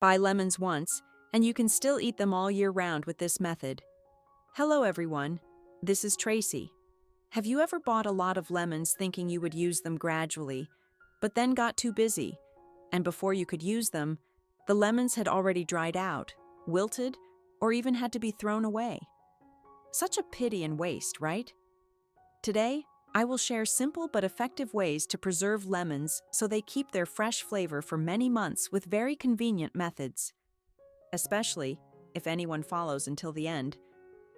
Buy lemons once, and you can still eat them all year round with this method. Hello everyone, this is Tracy. Have you ever bought a lot of lemons thinking you would use them gradually, but then got too busy, and before you could use them, the lemons had already dried out, wilted, or even had to be thrown away? Such a pity and waste, right? Today, I will share simple but effective ways to preserve lemons so they keep their fresh flavor for many months with very convenient methods. Especially, if anyone follows until the end,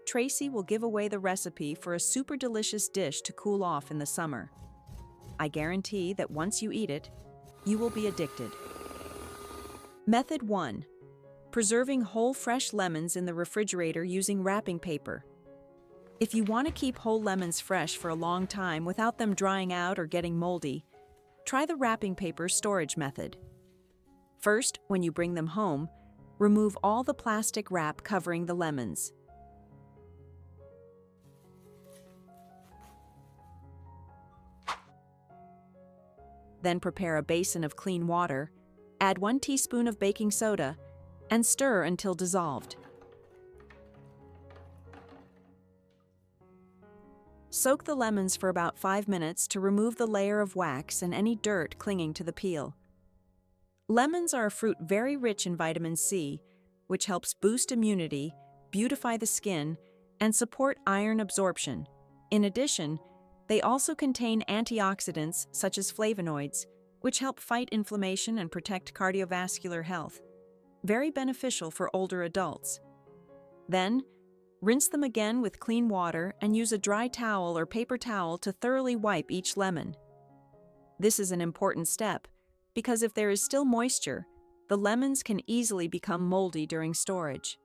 Tracy will give away the recipe for a super delicious dish to cool off in the summer. I guarantee that once you eat it, you will be addicted. Method 1. Preserving whole fresh lemons in the refrigerator using wrapping paper. If you want to keep whole lemons fresh for a long time without them drying out or getting moldy, try the wrapping paper storage method. First, when you bring them home, remove all the plastic wrap covering the lemons. Then prepare a basin of clean water, add 1 teaspoon of baking soda, and stir until dissolved. Soak the lemons for about 5 minutes to remove the layer of wax and any dirt clinging to the peel. Lemons are a fruit very rich in vitamin C, which helps boost immunity, beautify the skin, and support iron absorption. In addition, they also contain antioxidants such as flavonoids, which help fight inflammation and protect cardiovascular health. Very beneficial for older adults. Then, rinse them again with clean water and use a dry towel or paper towel to thoroughly wipe each lemon. This is an important step because if there is still moisture, the lemons can easily become moldy during storage.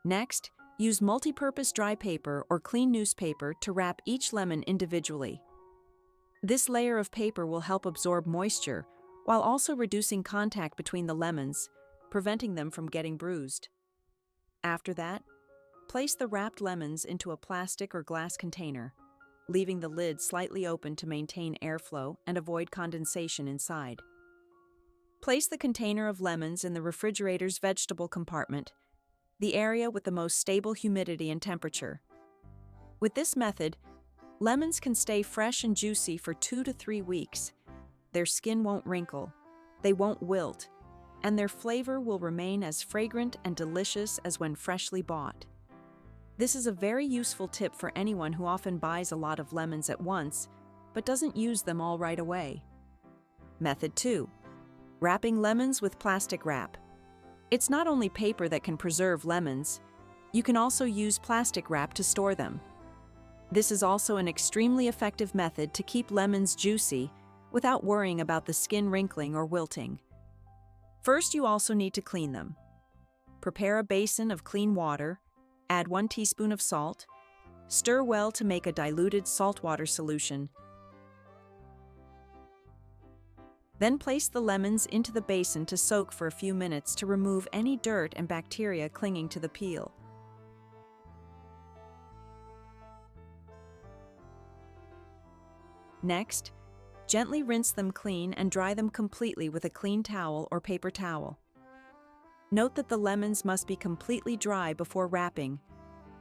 Next, use multi-purpose dry paper or clean newspaper to wrap each lemon individually. This layer of paper will help absorb moisture while also reducing contact between the lemons, preventing them from getting bruised. After that, place the wrapped lemons into a plastic or glass container, leaving the lid slightly open to maintain airflow and avoid condensation inside. Place the container of lemons in the refrigerator's vegetable compartment, the area with the most stable humidity and temperature. With this method, lemons can stay fresh and juicy for 2 to 3 weeks. Their skin won't wrinkle, they won't wilt, and their flavor will remain as fragrant and delicious as when freshly bought. This is a very useful tip for anyone who often buys a lot of lemons at once, but doesn't use them all right away. Method 2. Wrapping lemons with plastic wrap. It's not only paper that can preserve lemons, you can also use plastic wrap to store them. This is also an extremely effective method to keep lemons juicy without worrying about the skin wrinkling or wilting. First, you also need to clean them. Prepare a basin of clean water, add 1 teaspoon of salt, stir well to make a diluted saltwater solution. Then place the lemons into the basin to soak for a few minutes to remove any dirt and bacteria clinging to the peel. Next, gently rinse them clean and dry them completely with a clean towel or paper towel. Note that the lemons must be completely dry before wrapping,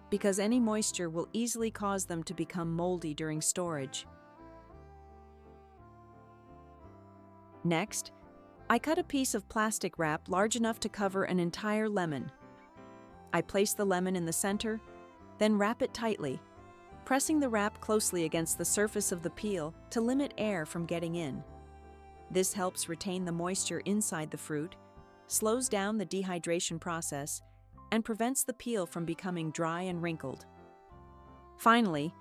because any moisture will easily cause them to become moldy during storage. Next, I cut a piece of plastic wrap large enough to cover an entire lemon. I place the lemon in the center, then wrap it tightly, pressing the wrap closely against the surface of the peel to limit air from getting in. This helps retain the moisture inside the fruit, slows down the dehydration process, and prevents the peel from becoming dry and wrinkled. Finally,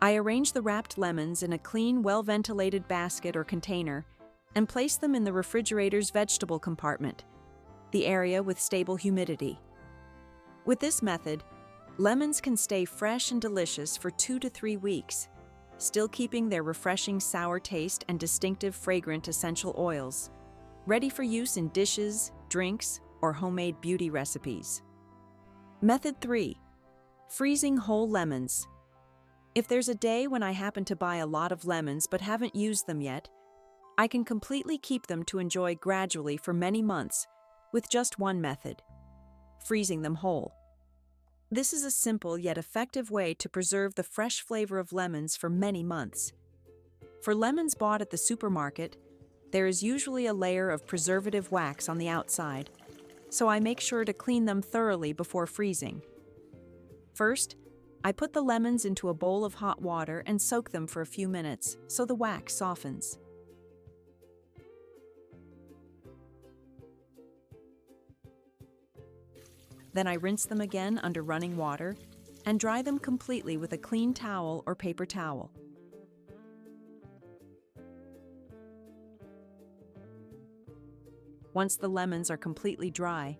I arrange the wrapped lemons in a clean, well-ventilated basket or container and place them in the refrigerator's vegetable compartment, the area with stable humidity. With this method, lemons can stay fresh and delicious for 2 to 3 weeks, still keeping their refreshing sour taste and distinctive fragrant essential oils, ready for use in dishes, drinks, or homemade beauty recipes. Method 3. Freezing whole lemons. If there's a day when I happen to buy a lot of lemons but haven't used them yet, I can completely keep them to enjoy gradually for many months with just one method: freezing them whole. This is a simple yet effective way to preserve the fresh flavor of lemons for many months. For lemons bought at the supermarket, there is usually a layer of preservative wax on the outside, so I make sure to clean them thoroughly before freezing. First, I put the lemons into a bowl of hot water and soak them for a few minutes so the wax softens. Then I rinse them again under running water and dry them completely with a clean towel or paper towel. Once the lemons are completely dry,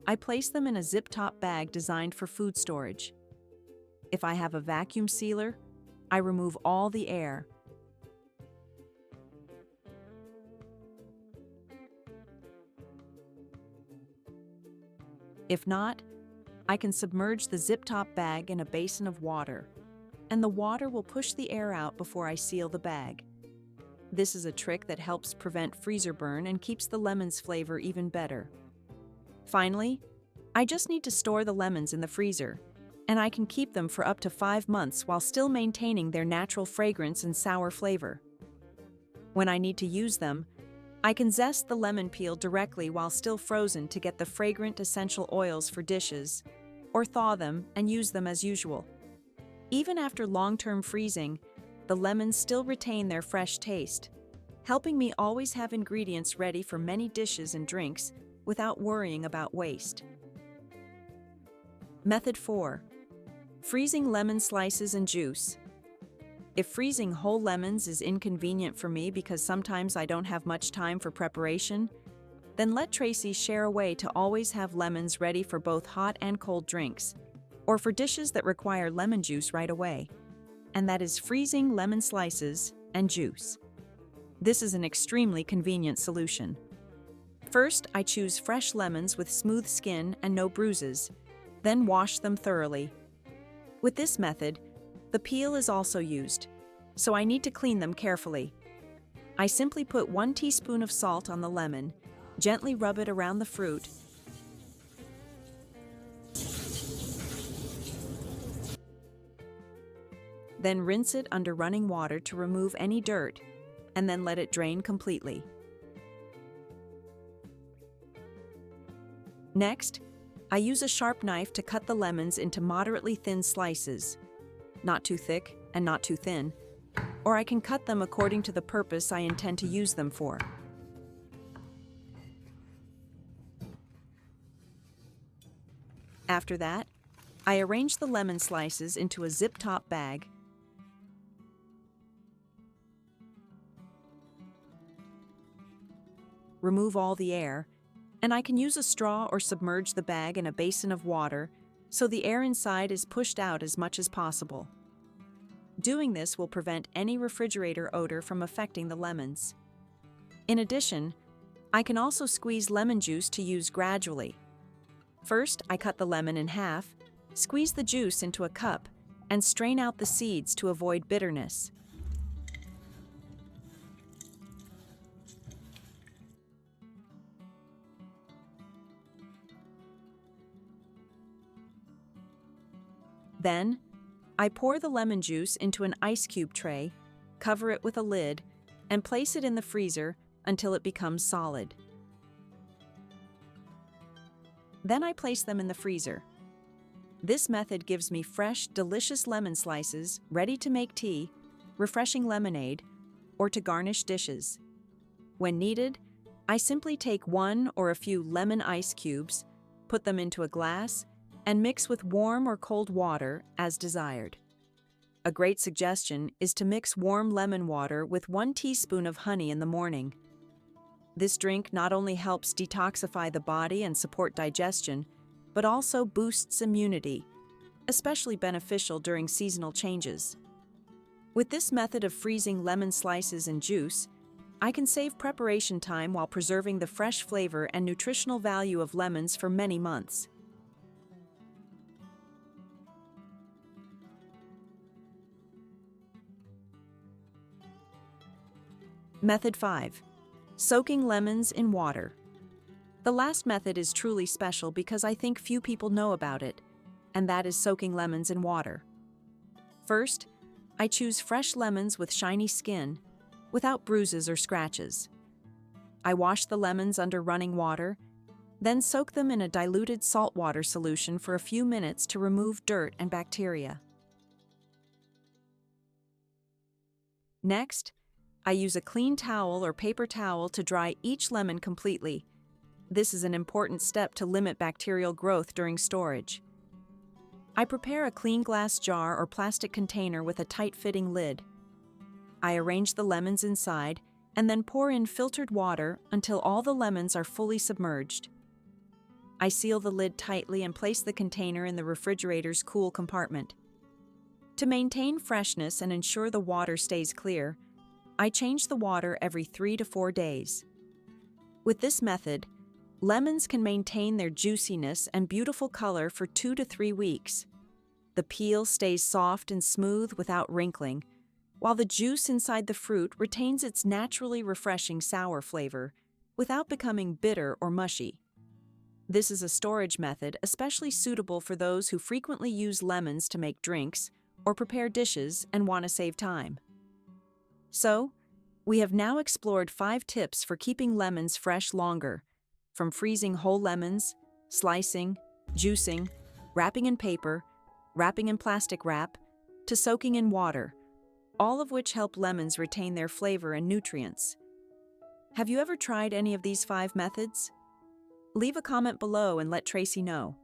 I place them in a zip-top bag designed for food storage. If I have a vacuum sealer, I remove all the air. If not, I can submerge the zip-top bag in a basin of water, and the water will push the air out before I seal the bag. This is a trick that helps prevent freezer burn and keeps the lemon's flavor even better. Finally, I just need to store the lemons in the freezer, and I can keep them for up to 5 months while still maintaining their natural fragrance and sour flavor. When I need to use them, I can zest the lemon peel directly while still frozen to get the fragrant essential oils for dishes, or thaw them and use them as usual. Even after long-term freezing, the lemons still retain their fresh taste, helping me always have ingredients ready for many dishes and drinks without worrying about waste. Method 4. Freezing lemon slices and juice. If freezing whole lemons is inconvenient for me because sometimes I don't have much time for preparation, then let Tracy share a way to always have lemons ready for both hot and cold drinks, or for dishes that require lemon juice right away, and that is freezing lemon slices and juice. This is an extremely convenient solution. First, I choose fresh lemons with smooth skin and no bruises, then wash them thoroughly. With this method, the peel is also used, so I need to clean them carefully. I simply put 1 teaspoon of salt on the lemon, gently rub it around the fruit, then rinse it under running water to remove any dirt, and then let it drain completely. Next, I use a sharp knife to cut the lemons into moderately thin slices, not too thick and not too thin, or I can cut them according to the purpose I intend to use them for. After that, I arrange the lemon slices into a zip-top bag, remove all the air, and I can use a straw or submerge the bag in a basin of water so the air inside is pushed out as much as possible. Doing this will prevent any refrigerator odor from affecting the lemons. In addition, I can also squeeze lemon juice to use gradually. First, I cut the lemon in half, squeeze the juice into a cup, and strain out the seeds to avoid bitterness. Then, I pour the lemon juice into an ice cube tray, cover it with a lid, and place it in the freezer until it becomes solid. Then I place them in the freezer. This method gives me fresh, delicious lemon slices ready to make tea, refreshing lemonade, or to garnish dishes. When needed, I simply take 1 or a few lemon ice cubes, put them into a glass, and mix with warm or cold water as desired. A great suggestion is to mix warm lemon water with 1 teaspoon of honey in the morning. This drink not only helps detoxify the body and support digestion, but also boosts immunity, especially beneficial during seasonal changes. With this method of freezing lemon slices and juice, I can save preparation time while preserving the fresh flavor and nutritional value of lemons for many months. Method 5. Soaking lemons in water. The last method is truly special because I think few people know about it, and that is soaking lemons in water. First, I choose fresh lemons with shiny skin, without bruises or scratches. I wash the lemons under running water, then soak them in a diluted saltwater solution for a few minutes to remove dirt and bacteria. Next, I use a clean towel or paper towel to dry each lemon completely. This is an important step to limit bacterial growth during storage. I prepare a clean glass jar or plastic container with a tight-fitting lid. I arrange the lemons inside and then pour in filtered water until all the lemons are fully submerged. I seal the lid tightly and place the container in the refrigerator's cool compartment. To maintain freshness and ensure the water stays clear, I change the water every 3 to 4 days. With this method, lemons can maintain their juiciness and beautiful color for 2 to 3 weeks. The peel stays soft and smooth without wrinkling, while the juice inside the fruit retains its naturally refreshing sour flavor without becoming bitter or mushy. This is a storage method especially suitable for those who frequently use lemons to make drinks or prepare dishes and want to save time. So, we have now explored 5 tips for keeping lemons fresh longer, from freezing whole lemons, slicing, juicing, wrapping in paper, wrapping in plastic wrap, to soaking in water, all of which help lemons retain their flavor and nutrients. Have you ever tried any of these 5 methods? Leave a comment below and let Tracy know.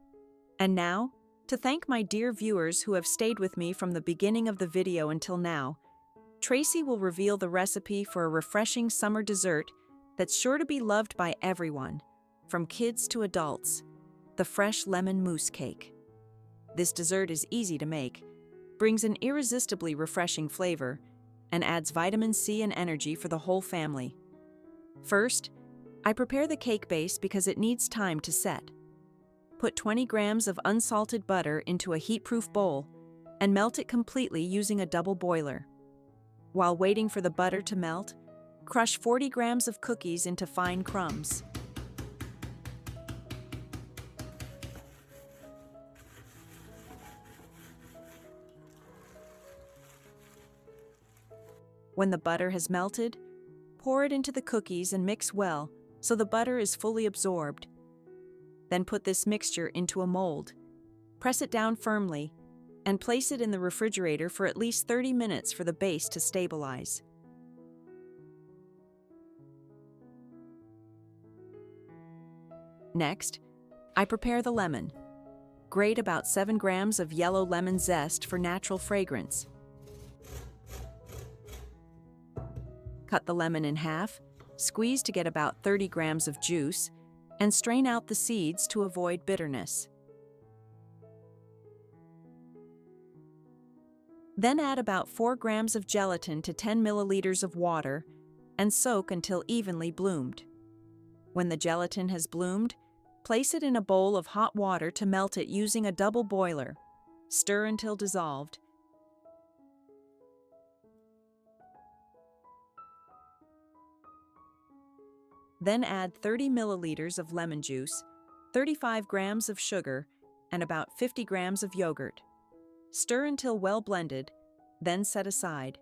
And now, to thank my dear viewers who have stayed with me from the beginning of the video until now, Tracy will reveal the recipe for a refreshing summer dessert that's sure to be loved by everyone, from kids to adults, the fresh lemon mousse cake. This dessert is easy to make, brings an irresistibly refreshing flavor, and adds vitamin C and energy for the whole family. First, I prepare the cake base because it needs time to set. Put 20 grams of unsalted butter into a heat-proof bowl and melt it completely using a double boiler. While waiting for the butter to melt, crush 40 grams of cookies into fine crumbs. When the butter has melted, pour it into the cookies and mix well so the butter is fully absorbed. Then put this mixture into a mold. Press it down firmly and place it in the refrigerator for at least 30 minutes for the base to stabilize. Next, I prepare the lemon. Grate about 7 grams of yellow lemon zest for natural fragrance. Cut the lemon in half, squeeze to get about 30 grams of juice, and strain out the seeds to avoid bitterness. Then add about 4 grams of gelatin to 10 milliliters of water and soak until evenly bloomed. When the gelatin has bloomed, place it in a bowl of hot water to melt it using a double boiler. Stir until dissolved. Then add 30 milliliters of lemon juice, 35 grams of sugar, and about 50 grams of yogurt. Stir until well blended, then set aside.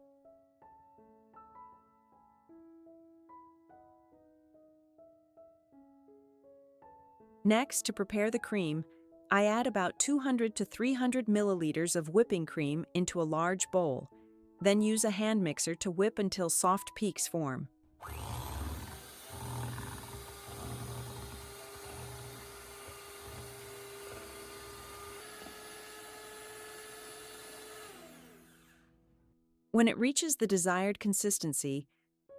Next, to prepare the cream, I add about 200 to 300 milliliters of whipping cream into a large bowl, then use a hand mixer to whip until soft peaks form. When it reaches the desired consistency,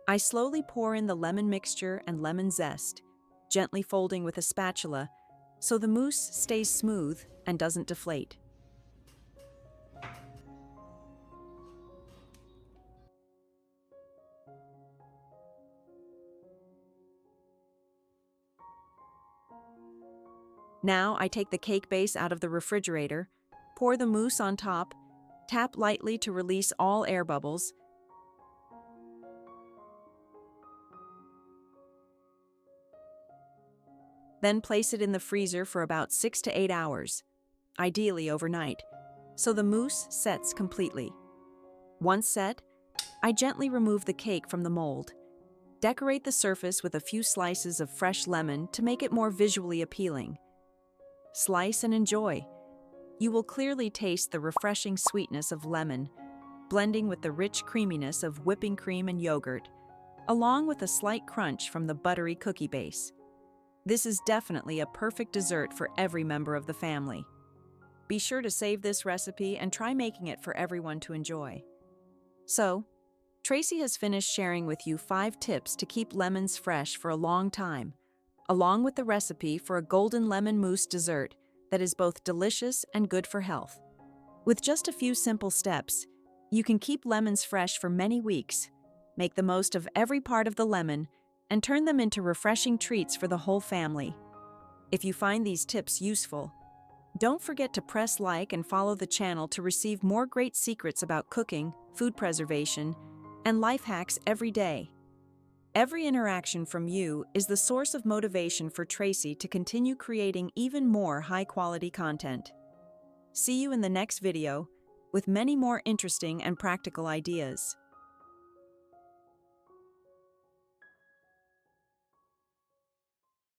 I slowly pour in the lemon mixture and lemon zest, gently folding with a spatula so the mousse stays smooth and doesn't deflate. Now I take the cake base out of the refrigerator, pour the mousse on top, tap lightly to release all air bubbles, Then place it in the freezer for about 6 to 8 hours, ideally overnight, so the mousse sets completely. Once set, I gently remove the cake from the mold. Decorate the surface with a few slices of fresh lemon to make it more visually appealing. Slice and enjoy. You will clearly taste the refreshing sweetness of lemon, blending with the rich creaminess of whipping cream and yogurt, along with a slight crunch from the buttery cookie base. This is definitely a perfect dessert for every member of the family. Be sure to save this recipe and try making it for everyone to enjoy. So, Tracy has finished sharing with you 5 tips to keep lemons fresh for a long time, along with the recipe for a golden lemon mousse dessert that is both delicious and good for health. With just a few simple steps, you can keep lemons fresh for many weeks, make the most of every part of the lemon, and turn them into refreshing treats for the whole family. If you find these tips useful, don't forget to press like and follow the channel to receive more great secrets about cooking, food preservation, and life hacks every day. Every interaction from you is the source of motivation for Tracy to continue creating even more high-quality content. See you in the next video with many more interesting and practical ideas.